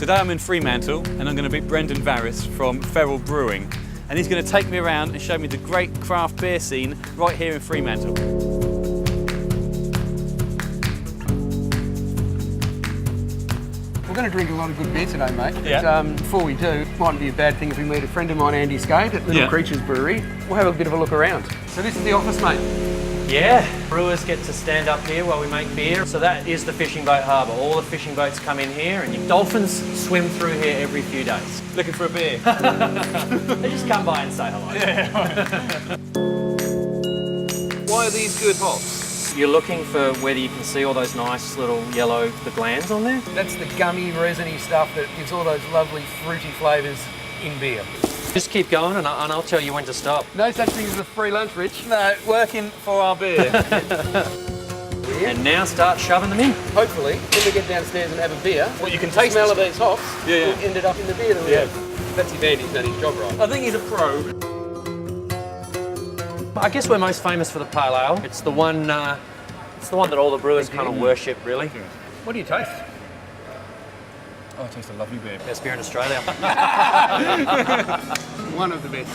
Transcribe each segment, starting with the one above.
Today I'm in Fremantle and I'm going to meet Brendan Varys from Feral Brewing, and he's going to take me around and show me the great craft beer scene right here in Fremantle. We're going to drink a lot of good beer today, mate. Yeah. But, before we do, it mightn't be a bad thing if we meet a friend of mine, Andy Skate, at Little Creatures Brewery. We'll have a bit of a look around. So this is the office, mate. Yeah, brewers get to stand up here while we make beer. So that is the fishing boat harbour. All the fishing boats come in here and your dolphins swim through here every few days. Looking for a beer? They just come by and say hello. Yeah. Why are these good hops? You're looking for whether you can see all those nice little yellow glands on there. That's the gummy, resiny stuff that gives all those lovely fruity flavours in beer. Just keep going and I'll tell you when to stop. No such thing as a free lunch, Rich. No, working for our beer. And now start shoving them in. Hopefully, when we get downstairs and have a beer, Well, you can the taste smell the of these hops Yeah. will ended up in the beer that we have. That's if Andy's done his job right. I think he's a pro. I guess we're most famous for the pale ale. It's the one that all the brewers kind of worship, really. What do you taste? Oh, it tastes a lovely beer. Best beer in Australia. One of the best.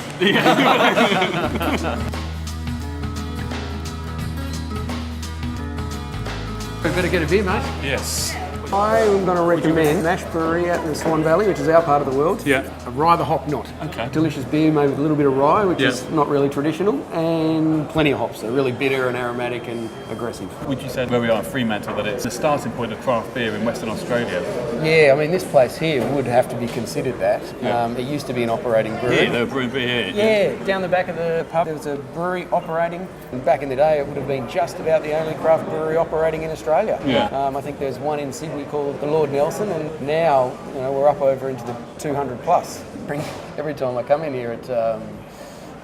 We better get a beer, mate. Yes. I am going to recommend Nash Brewery out in the Swan Valley, which is our part of the world. Yeah. A rye the hop not. Okay. Delicious beer made with a little bit of rye, which Yeah. is not really traditional, and plenty of hops. They're really bitter and aromatic and aggressive. Would you say where we are in Fremantle that it's the starting point of craft beer in Western Australia? Yeah, I mean, this place here would have to be considered that. Yeah. It used to be an operating brewery. Yeah, they were brewing beer here. Yeah, down the back of the pub there was a brewery operating. And back in the day it would have been just about the only craft brewery operating in Australia. Yeah. I think there's one in Sydney called the Lord Nelson, and now we're up over into the 200 plus. Every time I come in here it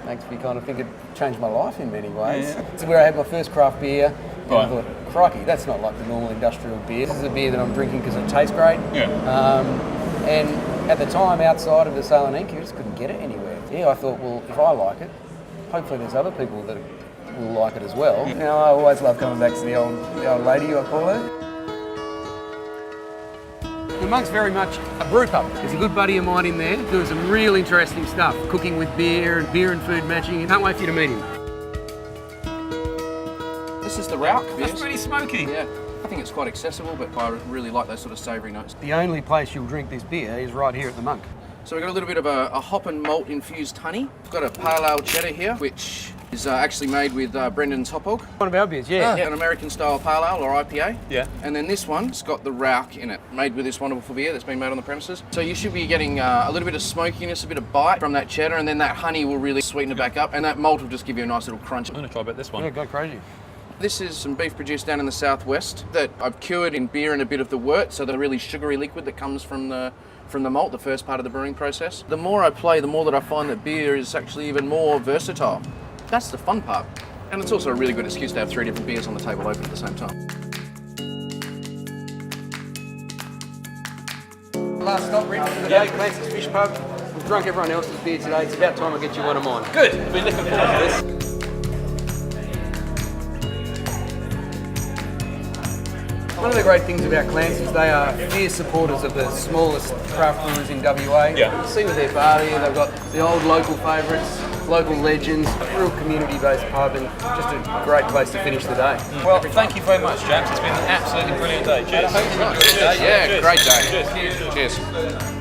makes me kind of think it changed my life in many ways. Yeah. It's where I had my first craft beer. And Right. I thought, crikey, that's not like the normal industrial beer. This is a beer that I'm drinking because it tastes great. Yeah. And at the time, outside of the Sale and Ink, you just couldn't get it anywhere. Yeah, I thought, well, if I like it, hopefully there's other people that will like it as well. You know, I always love coming back to the old lady, I call her. The Monk's very much a brew pub. There's a good buddy of mine in there doing some real interesting stuff, cooking with beer and food matching. Can't wait for you to meet him. This is the Rauk beers. That's pretty smoky. Yeah, I think it's quite accessible, but I really like those sort of savoury notes. The only place you'll drink this beer is right here at the Monk. So we've got a little bit of a hop and malt infused honey. We've got a pale ale cheddar here, which is actually made with Brendan's Hop Hog. One of our beers, yeah. Yeah, an American style pale ale or IPA. Yeah. And then this one's got the Rauk in it, made with this wonderful beer that's been made on the premises. So you should be getting a little bit of smokiness, a bit of bite from that cheddar, and then that honey will really sweeten it back up, and that malt will just give you a nice little crunch. I'm going to try about this one. Yeah, go crazy. This is some beef produced down in the southwest that I've cured in beer and a bit of the wort, so the really sugary liquid that comes from the malt, the first part of the brewing process. The more I play, the more that I find that beer is actually even more versatile. That's the fun part. And it's also a really good excuse to have 3 different beers on the table open at the same time. Last stop, Rick, for the day, Clancy's Fish Pub. We've drunk everyone else's beer today. It's about time I get you one of mine. Good. I've been looking forward to this. One of the great things about Clancy's, they are fierce supporters of the smallest craft brewers in WA. Yeah. You see with their bar here, they've got the old local favourites, local legends, real community-based pub, and just a great place to finish the day. Well, thank you very much, chaps. It's been an absolutely brilliant day. Cheers. Yeah, great day. Cheers.